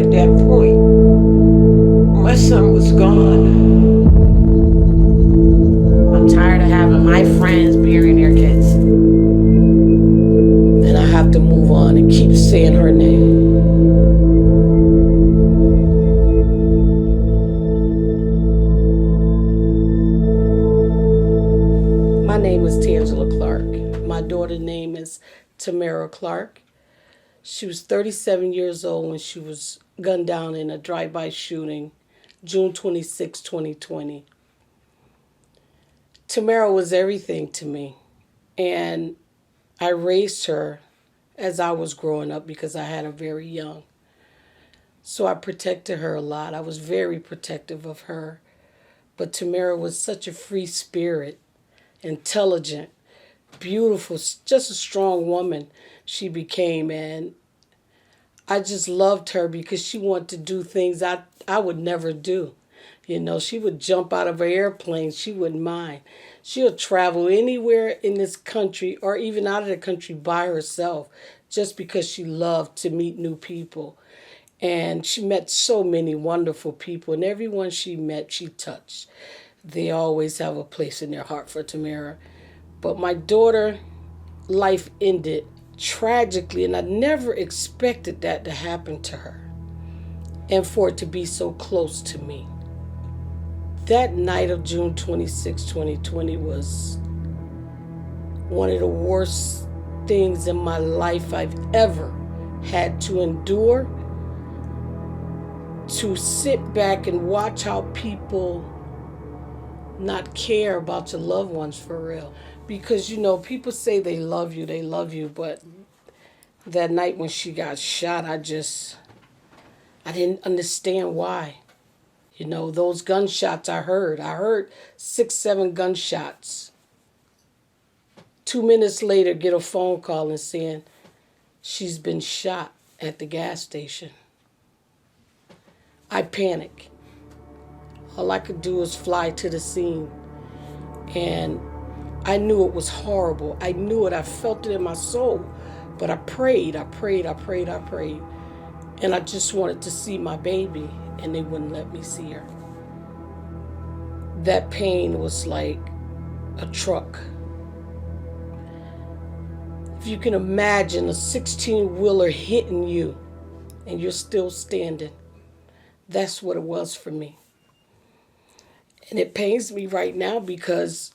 at that point. My son was gone. I'm tired of having my friends burying their kids. And I have to move on and keep saying her name. My name is Tangela Clark. My daughter's name is Tamara Clark. She was 37 years old when she was gunned down in a drive-by shooting, June 26, 2020. Tamara was everything to me, and I raised her as I was growing up because I had her very young. So I protected her a lot. I was very protective of her. But Tamara was such a free spirit, intelligent, beautiful, just a strong woman she became. And I just loved her because she wanted to do things I would never do. You know, she would jump out of an airplane. She wouldn't mind. She'll travel anywhere in this country or even out of the country by herself just because she loved to meet new people. And she met so many wonderful people, and everyone she met, she touched. They always have a place in their heart for Tamara. But my daughter, life ended tragically, and I never expected that to happen to her and for it to be so close to me. That night of June 26, 2020 was one of the worst things in my life I've ever had to endure. To sit back and watch how people not care about your loved ones for real. Because, you know, people say they love you, but that night when she got shot, I didn't understand why. You know, those gunshots I heard 6, 7 gunshots. 2 minutes later, get a phone call and saying she's been shot at the gas station. I panicked. All I could do was fly to the scene. And I knew it was horrible. I knew it. I felt it in my soul. But I prayed. And I just wanted to see my baby, and they wouldn't let me see her. That pain was like a truck. If you can imagine a 16-wheeler hitting you and you're still standing, that's what it was for me. And it pains me right now because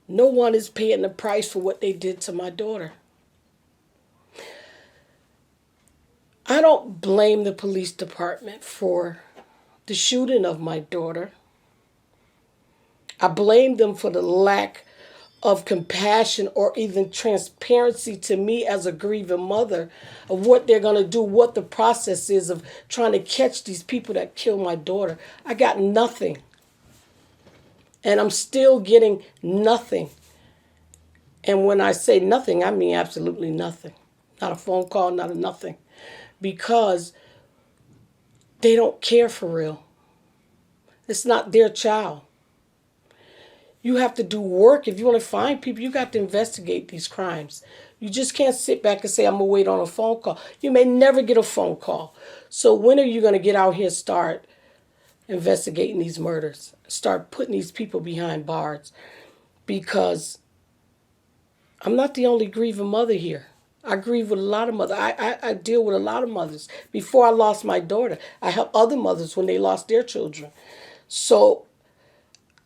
no one is paying the price for what they did to my daughter. I don't blame the police department for the shooting of my daughter. I blame them for the lack of compassion or even transparency to me as a grieving mother of what they're going to do, what the process is of trying to catch these people that killed my daughter. I got nothing. And I'm still getting nothing. And when I say nothing, I mean absolutely nothing. Not a phone call, not a nothing. Because they don't care for real. It's not their child. You have to do work. If you want to find people, you got to investigate these crimes. You just can't sit back and say, I'm going to wait on a phone call. You may never get a phone call. So when are you going to get out here and start investigating these murders? Start putting these people behind bars? Because I'm not the only grieving mother here. I grieve with a lot of mothers. I deal with a lot of mothers. Before I lost my daughter, I helped other mothers when they lost their children. So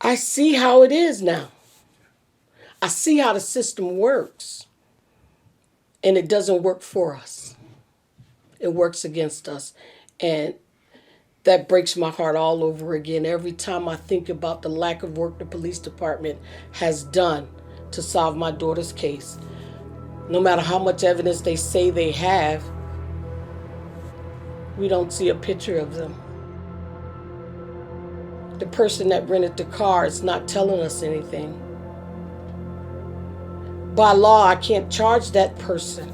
I see how it is now. I see how the system works. And it doesn't work for us. It works against us. And that breaks my heart all over again. Every time I think about the lack of work the police department has done to solve my daughter's case. No matter how much evidence they say they have, we don't see a picture of them. The person that rented the car is not telling us anything. By law, I can't charge that person.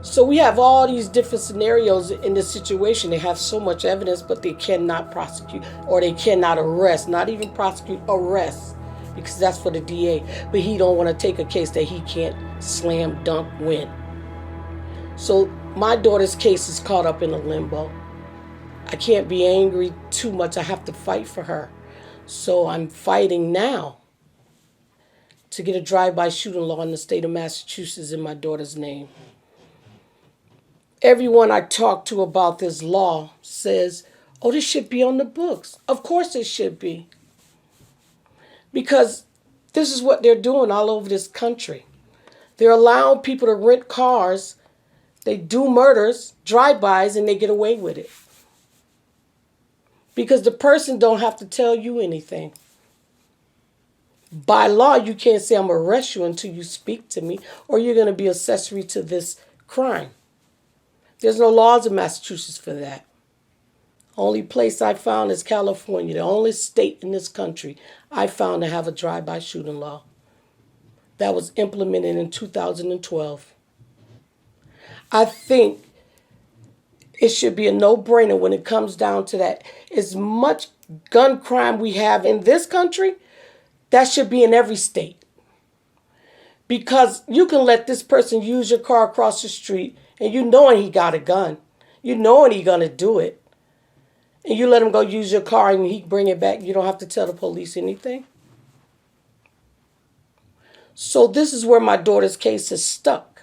So we have all these different scenarios in this situation. They have so much evidence, but they cannot prosecute or they cannot arrest, not even prosecute, arrest, because that's for the DA. But he don't want to take a case that he can't slam dunk win. So My daughter's case is caught up in a limbo. I can't be angry too much. I have to fight for her. So I'm fighting now to get a drive-by shooting law in the state of Massachusetts in my daughter's name. Everyone I talk to about this law says, oh, this should be on the books. Of course it should be. Because this is what they're doing all over this country. They're allowing people to rent cars. They do murders, drive-bys, and they get away with it. Because the person don't have to tell you anything. By law, you can't say I'm going to arrest you until you speak to me, or you're going to be accessory to this crime. There's no laws in Massachusetts for that. Only place I found is California, the only state in this country I found to have a drive-by shooting law. That was implemented in 2012. I think it should be a no-brainer when it comes down to that. As much gun crime we have in this country, that should be in every state. Because you can let this person use your car across the street and you knowing he got a gun. You knowing he gonna do it. And you let him go use your car and he bring it back. You don't have to tell the police anything. So this is where my daughter's case is stuck.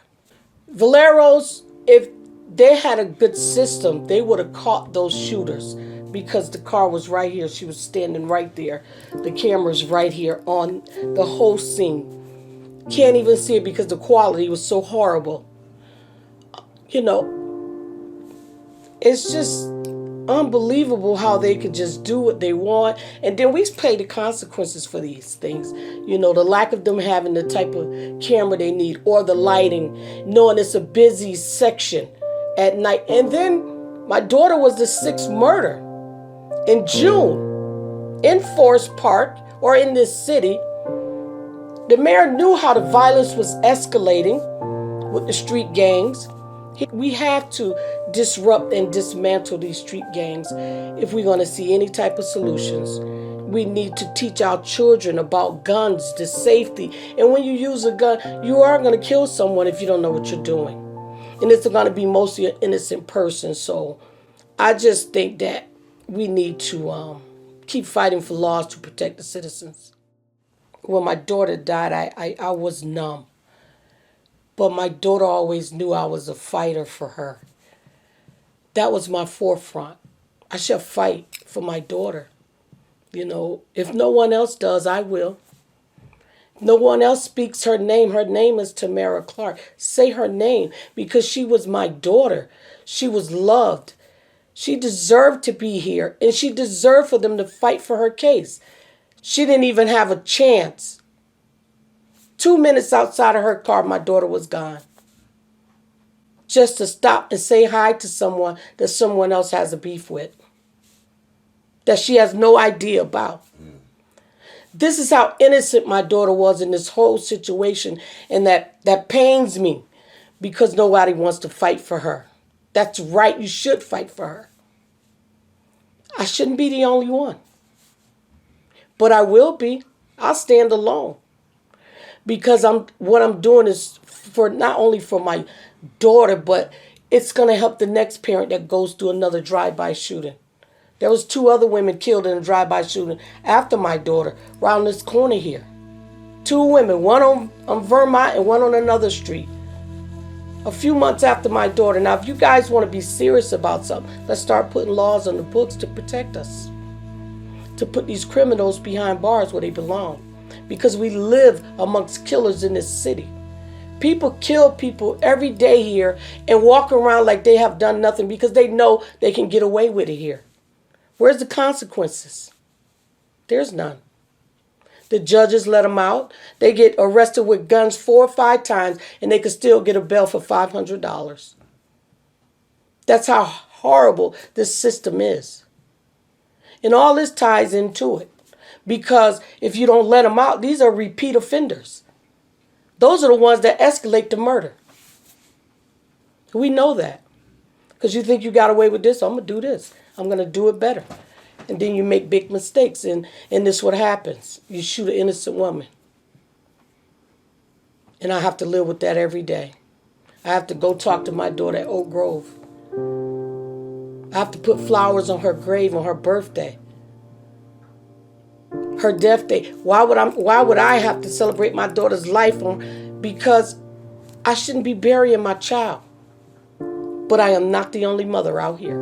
Valero's, if they had a good system, they would have caught those shooters because the car was right here. She was standing right there. The camera's right here on the whole scene. Can't even see it because the quality was so horrible. You know, it's just unbelievable how they could just do what they want. And then we pay the consequences for these things. You know, the lack of them having the type of camera they need or the lighting, knowing it's a busy section at night. And then my daughter was the sixth murder in June in Forest Park or in this city. The mayor knew how the violence was escalating with the street gangs. We have to disrupt and dismantle these street gangs if we're going to see any type of solutions. We need to teach our children about guns, the safety. And when you use a gun, you are going to kill someone if you don't know what you're doing. And it's going to be mostly an innocent person. So I just think that we need to keep fighting for laws to protect the citizens. When my daughter died, I was numb. But my daughter always knew I was a fighter for her. That was my forefront. I shall fight for my daughter. You know, if no one else does, I will. If no one else speaks her name is Tamara Clark. Say her name because she was my daughter. She was loved. She deserved to be here, and she deserved for them to fight for her case. She didn't even have a chance. 2 minutes outside of her car, my daughter was gone. Just to stop and say hi to someone that someone else has a beef with. That she has no idea about. This is how innocent my daughter was in this whole situation. And that pains me. Because nobody wants to fight for her. That's right, you should fight for her. I shouldn't be the only one. But I will be. I'll stand alone. Because what I'm doing is for not only for my daughter, but it's going to help the next parent that goes through another drive-by shooting. There was 2 other women killed in a drive-by shooting after my daughter, around this corner here. 2 women, one on Vermont and one on another street. A few months after my daughter. Now, if you guys want to be serious about something, let's start putting laws on the books to protect us. To put these criminals behind bars where they belong. Because we live amongst killers in this city. People kill people every day here and walk around like they have done nothing because they know they can get away with it here. Where's the consequences? There's none. The judges let them out. They get arrested with guns 4 or 5 times and they can still get a bail for $500. That's how horrible this system is. And all this ties into it. Because if you don't let them out, these are repeat offenders. Those are the ones that escalate to murder. We know that. Because you think you got away with this, I'm going to do this. I'm going to do it better. And then you make big mistakes, and this is what happens. You shoot an innocent woman. And I have to live with that every day. I have to go talk to my daughter at Oak Grove. I have to put flowers on her grave on her birthday, her death day. Why would I have to celebrate my daughter's life because I shouldn't be burying my child. But I am not the only mother out here.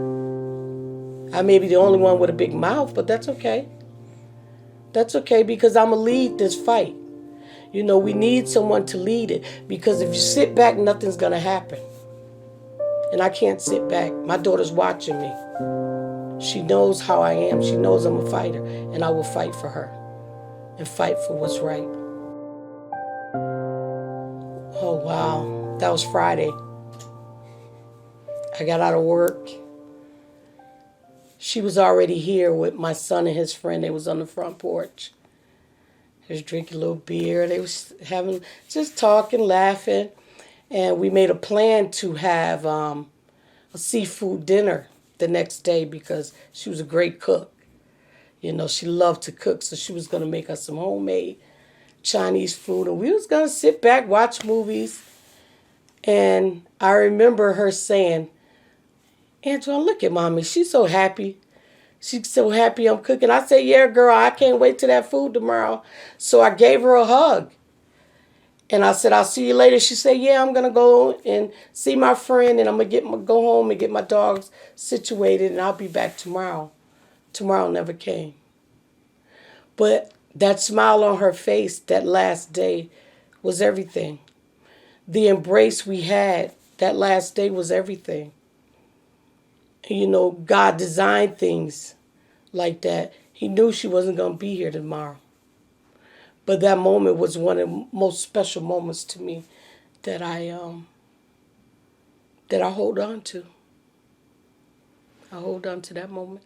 I may be the only one with a big mouth, but that's okay. That's okay because I'm going to lead this fight. We need someone to lead it because if you sit back, nothing's going to happen. And I can't sit back. My daughter's watching me. She knows how I am. She knows I'm a fighter, and I will fight for her and fight for what's right. Oh, wow. That was Friday. I got out of work. She was already here with my son and his friend. They was on the front porch. They was drinking a little beer. They was just talking, laughing. And we made a plan to have a seafood dinner the next day because she was a great cook. She loved to cook, so she was going to make us some homemade Chinese food. And we was going to sit back, watch movies. And I remember her saying, Angela, look at mommy. She's so happy. She's so happy I'm cooking. I said, yeah, girl, I can't wait till that food tomorrow. So I gave her a hug. And I said, I'll see you later. She said, yeah, I'm going to go and see my friend, and I'm going to go home and get my dogs situated, and I'll be back tomorrow. Tomorrow never came. But that smile on her face that last day was everything. The embrace we had that last day was everything. God designed things like that. He knew she wasn't going to be here tomorrow. But that moment was one of the most special moments to me that I hold on to. I hold on to that moment.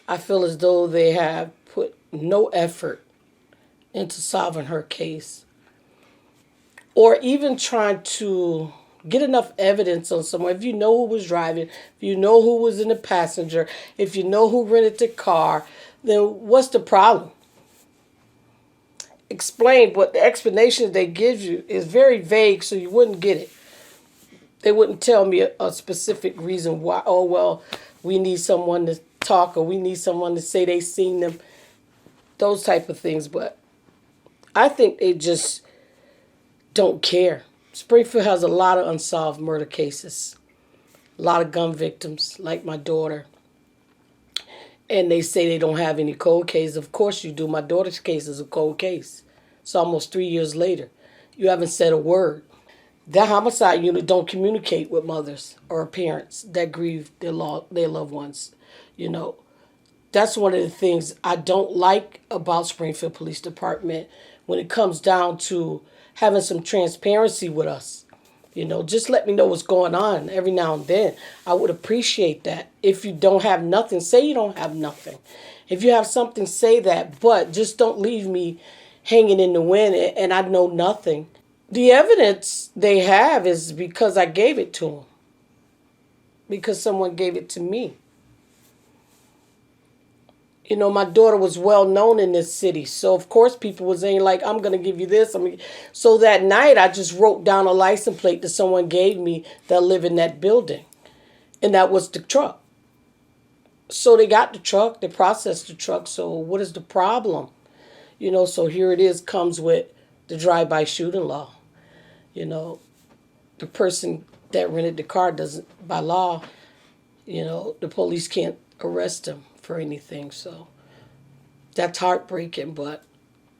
I feel as though they have put no effort into solving her case or even trying to get enough evidence on someone. If you know who was driving, if you know who was in the passenger, if you know who rented the car, then what's the problem? Explain, but the explanation they give you is very vague, so you wouldn't get it. They wouldn't tell me a specific reason why. Oh, well, we need someone to talk, or we need someone to say they seen them. Those type of things, but I think they just don't care. Springfield has a lot of unsolved murder cases, a lot of gun victims, like my daughter. And they say they don't have any cold cases. Of course you do. My daughter's case is a cold case. It's almost 3 years later. You haven't said a word. That homicide unit don't communicate with mothers or parents that grieve their loved ones. That's one of the things I don't like about Springfield Police Department when it comes down to having some transparency with us. Just let me know what's going on every now and then. I would appreciate that. If you don't have nothing, say you don't have nothing. If you have something, say that. But just don't leave me hanging in the wind and I know nothing. The evidence they have is because I gave it to them. Because someone gave it to me. My daughter was well known in this city. So, of course, people were saying, like, I'm going to give you this. So that night, I just wrote down a license plate that someone gave me that lived in that building. And that was the truck. So they got the truck. They processed the truck. So what is the problem? So here it is, comes with the drive-by shooting law. The person that rented the car doesn't, by law, the police can't arrest him for anything. So that's heartbreaking, but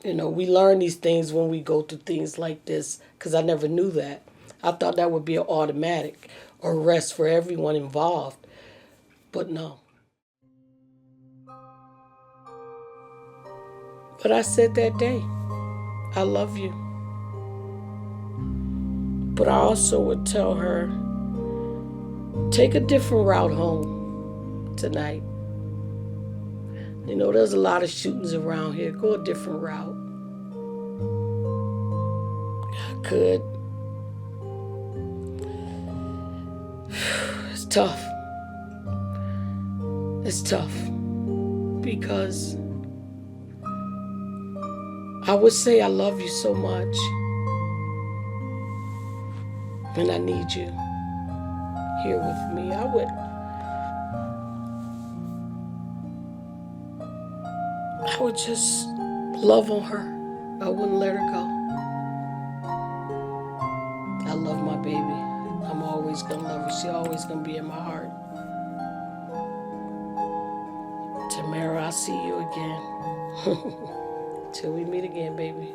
we learn these things when we go through things like this, because I never knew that. I thought that would be an automatic arrest for everyone involved, but no. But I said that day, I love you. But I also would tell her, take a different route home tonight. There's a lot of shootings around here. Go a different route. I could. It's tough. It's tough. Because I would say I love you so much. And I need you here with me. I would just love on her. I wouldn't let her go. I love my baby. I'm always gonna love her. She's always gonna be in my heart. Tamara, I'll see you again. Till we meet again, baby.